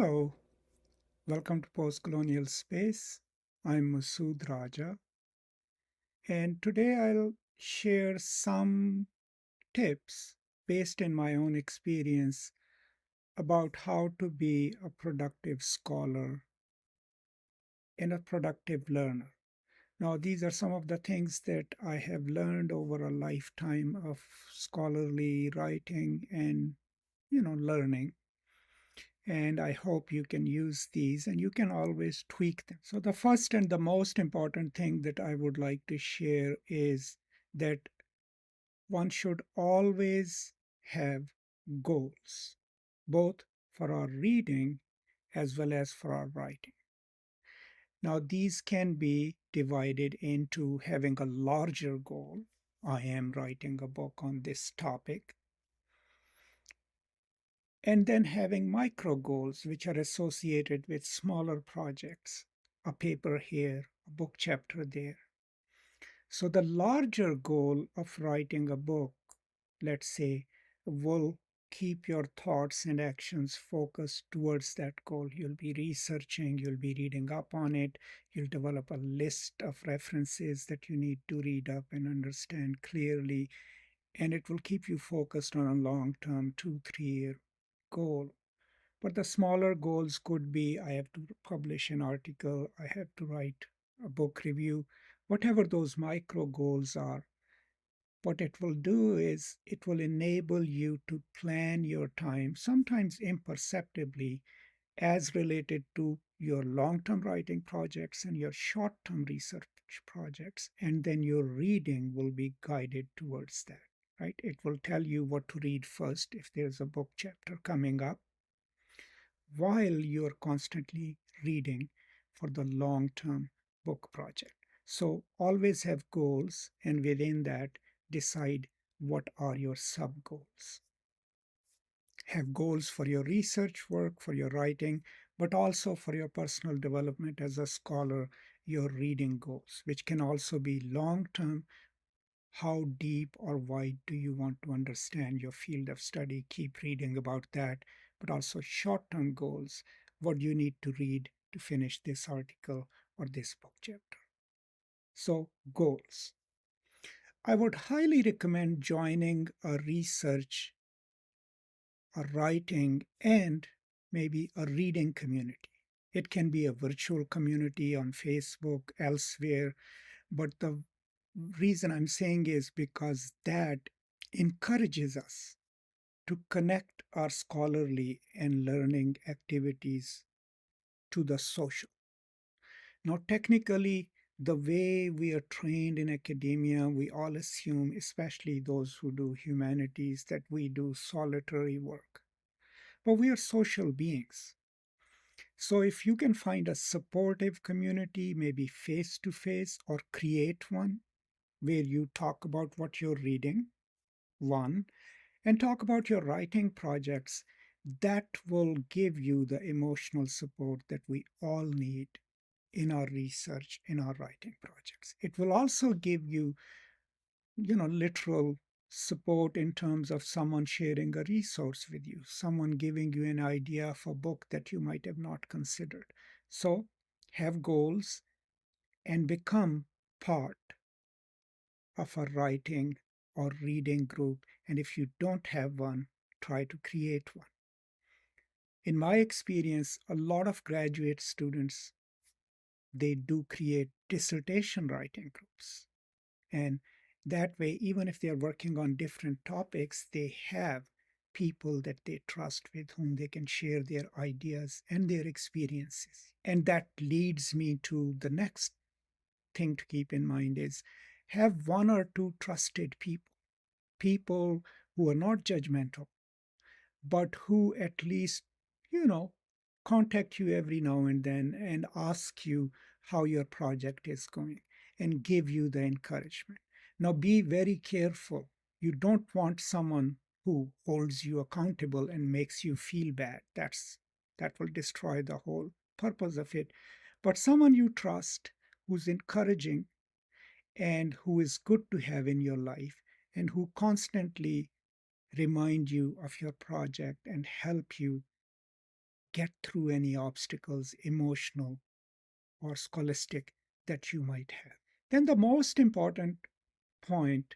Hello, welcome to Post Colonial Space. I'm Masood Raja, and today I'll share some tips based in my own experience about how to be a productive scholar and a productive learner. Now, these are some of the things that I have learned over a lifetime of scholarly writing and learning. And I hope you can use these and you can always tweak them. So, the first and the most important thing that I would like to share is that one should always have goals, both for our reading as well as for our writing. Now, these can be divided into having a larger goal. I am writing a book on this topic, and then having micro goals which are associated with smaller projects, a paper here, a book chapter there. So the larger goal of writing a book, let's say, will keep your thoughts and actions focused towards that goal. You'll be researching, you'll be reading up on it, you'll develop a list of references that you need to read up and understand clearly, and it will keep you focused on a long-term 2-3 year goal. But the smaller goals could be I have to publish an article, I have to write a book review, whatever those micro goals are. What it will do is it will enable you to plan your time, sometimes imperceptibly, as related to your long term writing projects and your short term research projects. And then your reading will be guided towards that, right? It will tell you what to read first if there's a book chapter coming up while you're constantly reading for the long term book project. So always have goals, and within that, decide what are your sub goals. Have goals for your research work, for your writing, but also for your personal development as a scholar, your reading goals, which can also be long term. How deep or wide do you want to understand your field of study? Keep reading about that, but also short term goals. What do you need to read to finish this article or this book chapter? So, goals. I would highly recommend joining a research, a writing, and maybe a reading community. It can be a virtual community on Facebook, elsewhere, but the reason I'm saying is because that encourages us to connect our scholarly and learning activities to the social. Now, technically, the way we are trained in academia, we all assume, especially those who do humanities, that we do solitary work. But we are social beings. So if you can find a supportive community, maybe face to face, or create one where you talk about what you're reading, one, and talk about your writing projects, that will give you the emotional support that we all need in our research, in our writing projects. It will also give you, literal support in terms of someone sharing a resource with you, someone giving you an idea of a book that you might have not considered. So have goals and become part of a writing or reading group. And if you don't have one, try to create one. In my experience, a lot of graduate students, they do create dissertation writing groups. And that way, even if they're working on different topics, they have people that they trust with whom they can share their ideas and their experiences. And that leads me to the next thing to keep in mind is have one or two trusted people, people who are not judgmental, but who at least, you know, contact you every now and then and ask you how your project is going and give you the encouragement. Now, be very careful. You don't want someone who holds you accountable and makes you feel bad. That will destroy the whole purpose of it. But someone you trust who's encouraging and who is good to have in your life and who constantly remind you of your project and help you get through any obstacles, emotional or scholastic, that you might have. Then the most important point,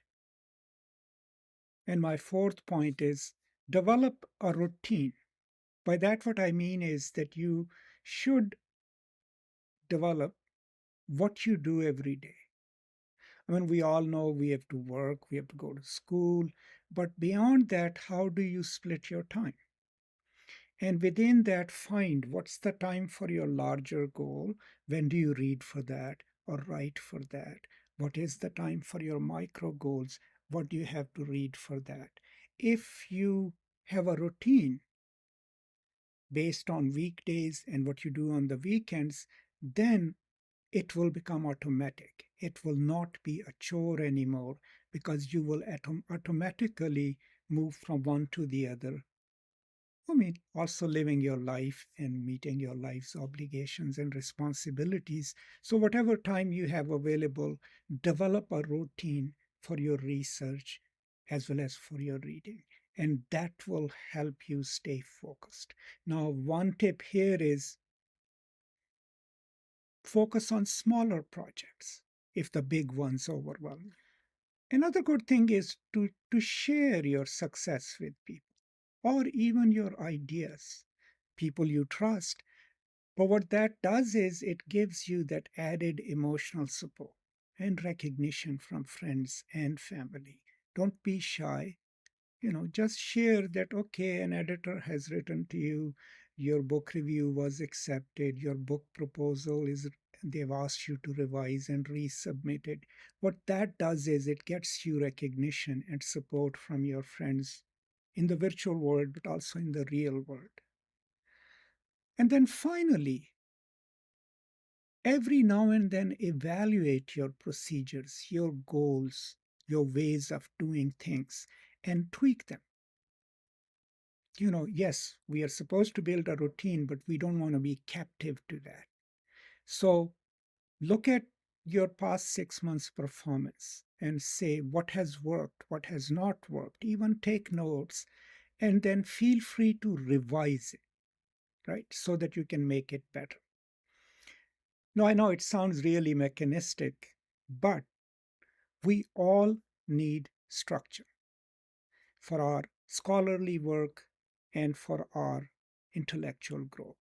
and my fourth point, is develop a routine. By that, what I mean is that you should develop what you do every day. I mean, we all know we have to work, we have to go to school, but beyond that, how do you split your time? And within that, find what's the time for your larger goal. When do you read for that or write for that? What is the time for your micro goals? What do you have to read for that? If you have a routine based on weekdays and what you do on the weekends, then it will become automatic. It will not be a chore anymore, because you will automatically move from one to the other. I mean, also living your life and meeting your life's obligations and responsibilities. So, whatever time you have available, develop a routine for your research as well as for your reading. And that will help you stay focused. Now, one tip here is focus on smaller projects if the big ones overwhelm. Another good thing is to share your success with people, or even your ideas, people you trust. But what that does is it gives you that added emotional support and recognition from friends and family. Don't be shy. Just share that, okay, an editor has written to you, your book review was accepted, your book proposal is, they've asked you to revise and resubmit it. What that does is it gets you recognition and support from your friends in the virtual world, but also in the real world. And then finally, every now and then evaluate your procedures, your goals, your ways of doing things, and tweak them. Yes, we are supposed to build a routine, but we don't want to be captive to that. So look at your past 6 months' performance and say what has worked, what has not worked, even take notes, and then feel free to revise it, right? So that you can make it better. Now, I know it sounds really mechanistic, but we all need structure for our scholarly work and for our intellectual growth.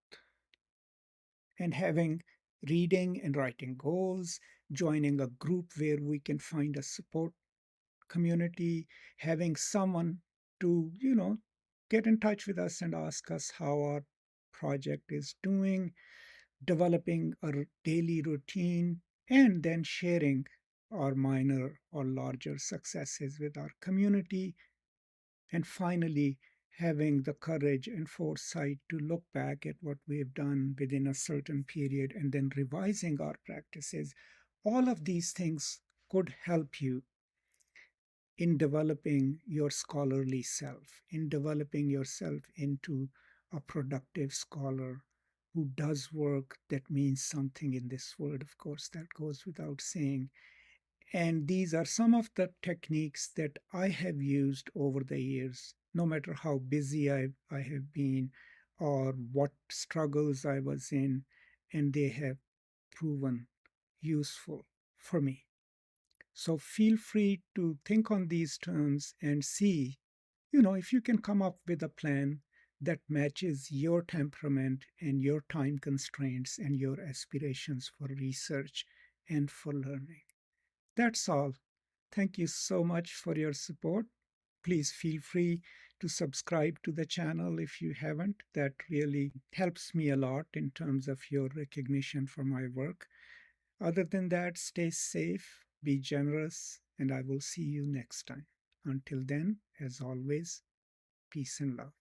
And having reading and writing goals, joining a group where we can find a support community, having someone to, get in touch with us and ask us how our project is doing, developing a daily routine, and then sharing our minor or larger successes with our community. And finally, having the courage and foresight to look back at what we've done within a certain period and then revising our practices. All of these things could help you in developing your scholarly self, in developing yourself into a productive scholar who does work that means something in this world. Of course, that goes without saying. And these are some of the techniques that I have used over the years, no matter how busy I have been or what struggles I was in, and they have proven useful for me. So feel free to think on these terms and see, if you can come up with a plan that matches your temperament and your time constraints and your aspirations for research and for learning. That's all. Thank you so much for your support. Please feel free to subscribe to the channel if you haven't. That really helps me a lot in terms of your recognition for my work. Other than that, stay safe, be generous, and I will see you next time. Until then, as always, peace and love.